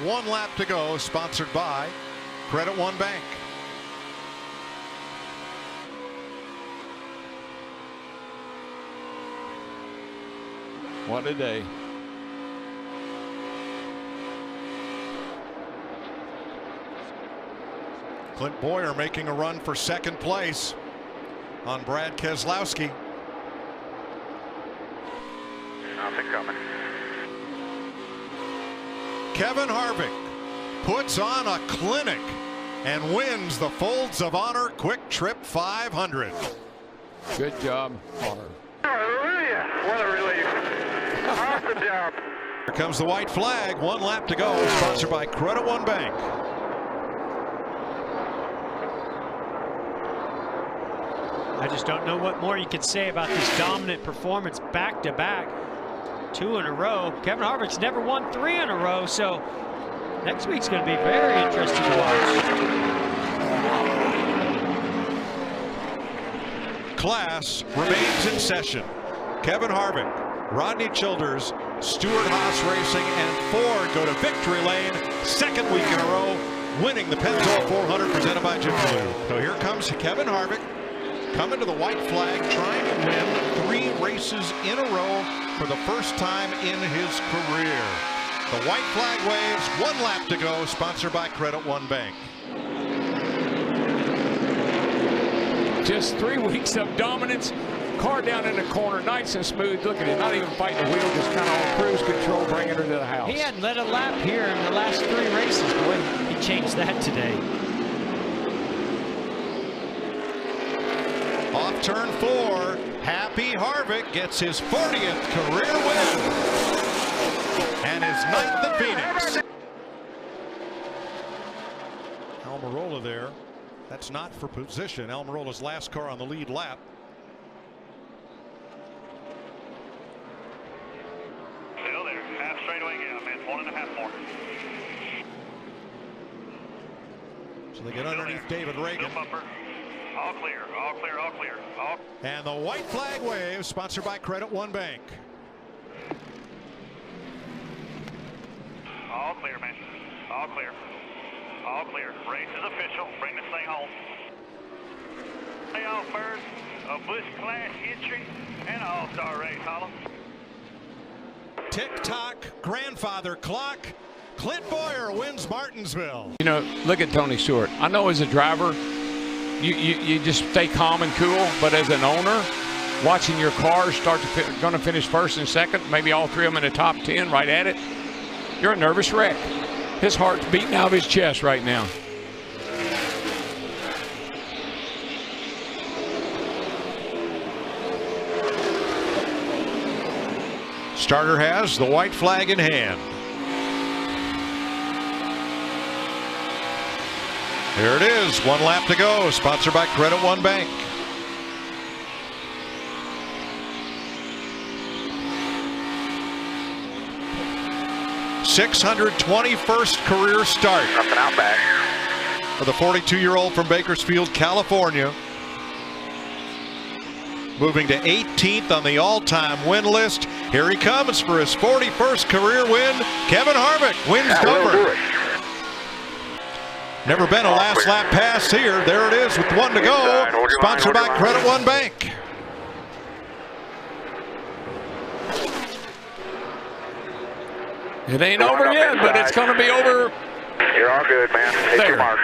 1 lap to go, sponsored by Credit One Bank. What a day. Clint Boyer making a run for second place on Brad Keselowski. Nothing coming. Kevin Harvick puts on a clinic and wins the Folds of Honor Quick Trip 500. Good job, Honor. Hallelujah. What a relief. Awesome job. Here comes the white flag. 1 lap to go. Sponsored by Credit One Bank. I just don't know what more you could say about this dominant performance back to back. 2 in a row. Kevin Harvick's never won 3 in a row, so next week's going to be very interesting to watch. Class remains in session. Kevin Harvick, Rodney Childers, Stewart-Haas Racing, and Ford go to victory lane. 2nd week in a row, winning the Pennzoil 400 presented by Jiffy Lube. So here comes Kevin Harvick, coming to the white flag, trying to win 3 races in a row for the first time in his career. The white flag waves, 1 lap to go, sponsored by Credit One Bank. Just 3 weeks of dominance. Car down in the corner, nice and smooth. Look at it, not even fighting the wheel, just kind of on cruise control, bringing her to the house. He hadn't led a lap here in the last 3 races. Boy, he changed that today. Off turn 4, Happy Harvick gets his 40th career win and his 9th at Phoenix. Almirola there. That's not for position. Almirola's last car on the lead lap. Still there. Half straightaway again, man. 1.5 more. So they get underneath David Reagan. All clear, all clear, all clear. All... And the white flag wave, sponsored by Credit One Bank. All clear, man. All clear. All clear. Race is official. Bring this thing home. Playoff first, a Busch class entry, and an all-star race, Holland. Tick-tock, grandfather clock. Clint Boyer wins Martinsville. You know, look at Tony Stewart. I know as a driver, you just stay calm and cool, but as an owner, watching your cars start to going to finish first and second, maybe all 3 of them in the top 10 right at it, you're a nervous wreck. His heart's beating out of his chest right now. Starter has the white flag in hand. Here it is, 1 lap to go, sponsored by Credit One Bank. (621st career start Something out back for the 42-year-old from Bakersfield, California. Moving to 18th on the all-time win list. Here he comes for his 41st career win. Kevin Harvick wins Dover. Never been a last lap pass here. There it is with 1 to go. Sponsored by Credit One Bank. It ain't over yet, but it's going to be over. You're all good, man. Hit your mark.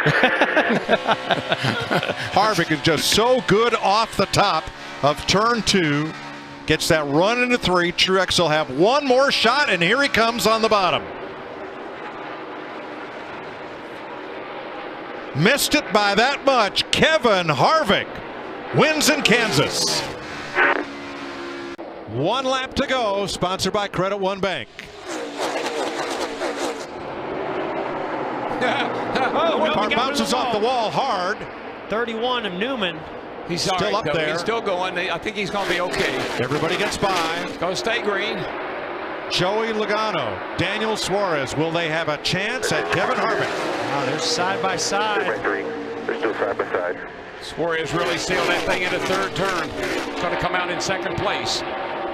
Harvick is just so good off the top of turn 2. Gets that run into 3. Truex will have 1 more shot, and here he comes on the bottom. Missed it by that much. Kevin Harvick wins in Kansas. 1 lap to go, sponsored by Credit One Bank. Car bounces off the wall hard. 31 of Newman. He's still up there. He's still going. I think he's going to be okay. Everybody gets by. Going to stay green. Joey Logano, Daniel Suarez. Will they have a chance at Kevin Harvick? Wow, they're side by side. They're still side by side. Suarez really sealed that thing in the 3rd turn. Going to come out in 2nd place.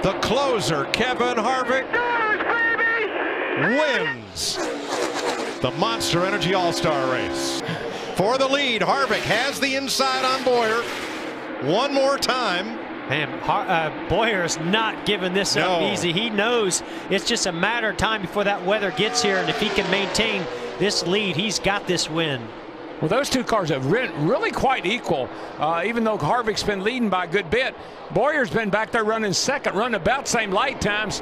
The closer, Kevin Harvick, wins. the Monster Energy All-Star Race. For the lead, Harvick has the inside on Bowyer. One more time. Man, Bowyer's not giving this up easy. He knows it's just a matter of time before that weather gets here, and if he can maintain this lead, he's got this win. Well, those two cars have really quite equal. Even though Harvick's been leading by a good bit, Bowyer's been back there running second, running about the same light times.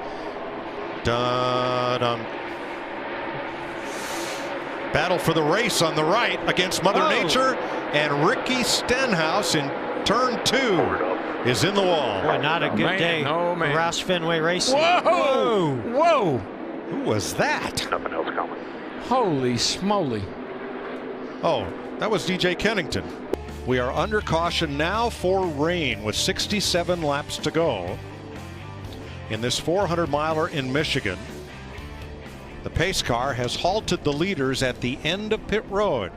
Dun-dun. Battle for the race on the right against Mother Nature, and Ricky Stenhouse in turn 2 is in the wall. Boy, not a good day for Roush Fenway Racing. Whoa! Whoa! Who was that? Nothing else coming. Holy smoly. Oh, that was DJ Kennington. We are under caution now for rain with 67 laps to go in this 400-miler in Michigan. The pace car has halted the leaders at the end of pit road.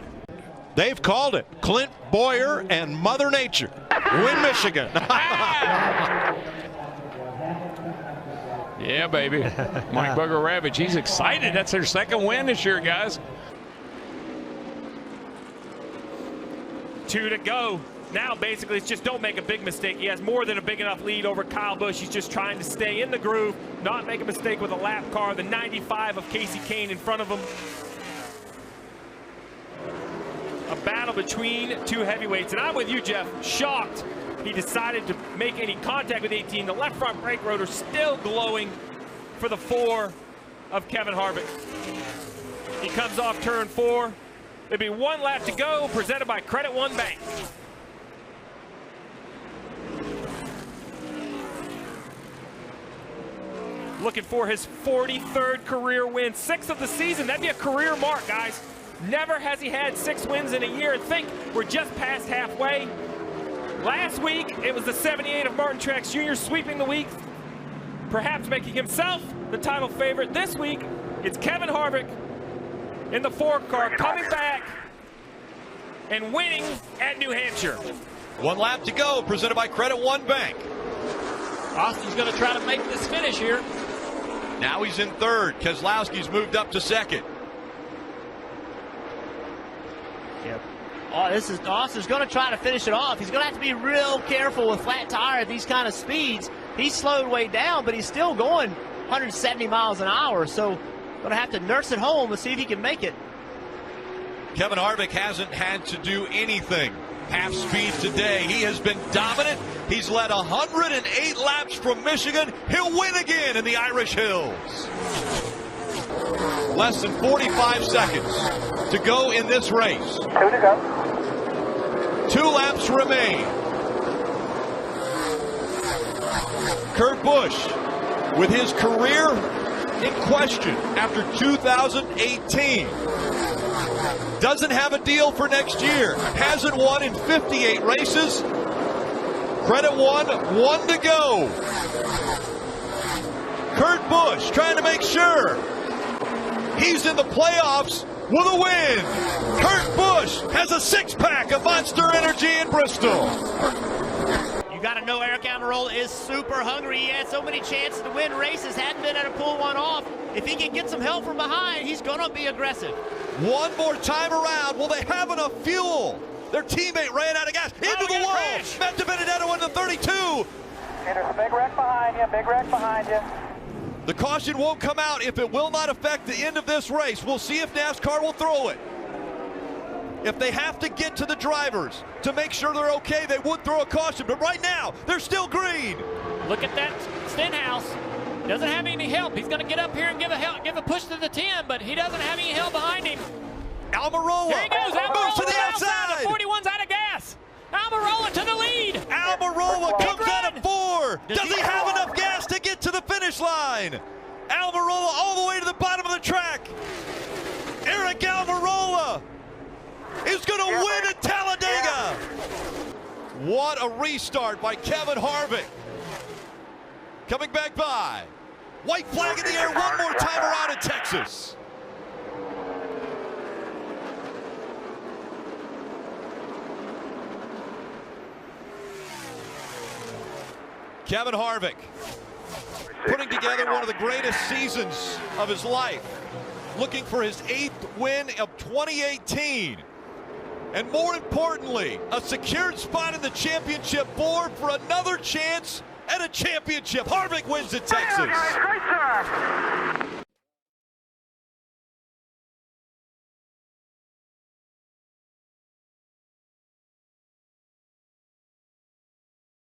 They've called it. Clint Bowyer and Mother Nature win Michigan. Yeah, baby. Mike Booger Ravage, he's excited. That's their second win this year, guys. 2 to go. Now basically it's just don't make a big mistake. He has more than a big enough lead over Kyle Busch. He's just trying to stay in the groove, not make a mistake with a lap car. The 95 of Casey Kane in front of him. A battle between two heavyweights, and I'm with you, Jeff. Shocked he decided to make any contact with 18. The left front brake rotor still glowing for the 4 of Kevin Harvick. He comes off turn 4. There'll be 1 lap to go, presented by Credit One Bank. Looking for his 43rd career win, 6th of the season. That'd be a career mark, guys. Never has he had 6 wins in a year. Think we're just past halfway. Last week, it was the 78 of Martin Truex Jr. sweeping the week, perhaps making himself the title favorite. This week, it's Kevin Harvick in the 4 car coming back and winning at New Hampshire. 1 lap to go, presented by Credit One Bank. Austin's going to try to make this finish here. Now he's in 3rd. Keselowski's moved up to 2nd. Yep. Austin's going to try to finish it off. He's going to have to be real careful with flat tire at these kind of speeds. He's slowed way down, but he's still going 170 miles an hour. So going to have to nurse it home and see if he can make it. Kevin Harvick hasn't had to do anything half speed today. He has been dominant. He's led 108 laps from Michigan. He'll win again in the Irish Hills. Less than 45 seconds to go in this race. 2 to go. 2 laps remain. Kurt Busch, with his career in question after 2018, doesn't have a deal for next year. Hasn't won in 58 races. Credit One, 1 to go. Kurt Busch trying to make sure he's in the playoffs with a win. Kurt Busch has a 6-pack of Monster Energy in Bristol. You got to know Eric Almirola is super hungry. He had so many chances to win races, hadn't been able to pull one off. If he can get some help from behind, he's going to be aggressive. 1 more time around. Will they have enough fuel? Their teammate ran out of gas into the wall. Matt DiBenedetto in the 32. There's a big wreck behind you, big wreck behind you. The caution won't come out if it will not affect the end of this race. We'll see if NASCAR will throw it. If they have to get to the drivers to make sure they're okay, they would throw a caution. But right now, they're still green. Look at that Stenhouse. Doesn't have any help. He's going to get up here and give a push to the 10, but he doesn't have any help behind him. Almirola. Here he goes. Almirola to the outside. The 41's out of gas. Almirola to the lead. Almirola comes out of 4. Does he have enough gas to get to the finish line? Almirola all the way to the bottom of the track. Eric Almirola is going to win at Talladega. What a restart by Kevin Harvick. Coming back by. White flag in the air 1 more time around in Texas. Kevin Harvick putting together one of the greatest seasons of his life. looking for his 8th win of 2018. And more importantly, a secured spot in the championship board for another chance at a championship. Harvick wins at Texas.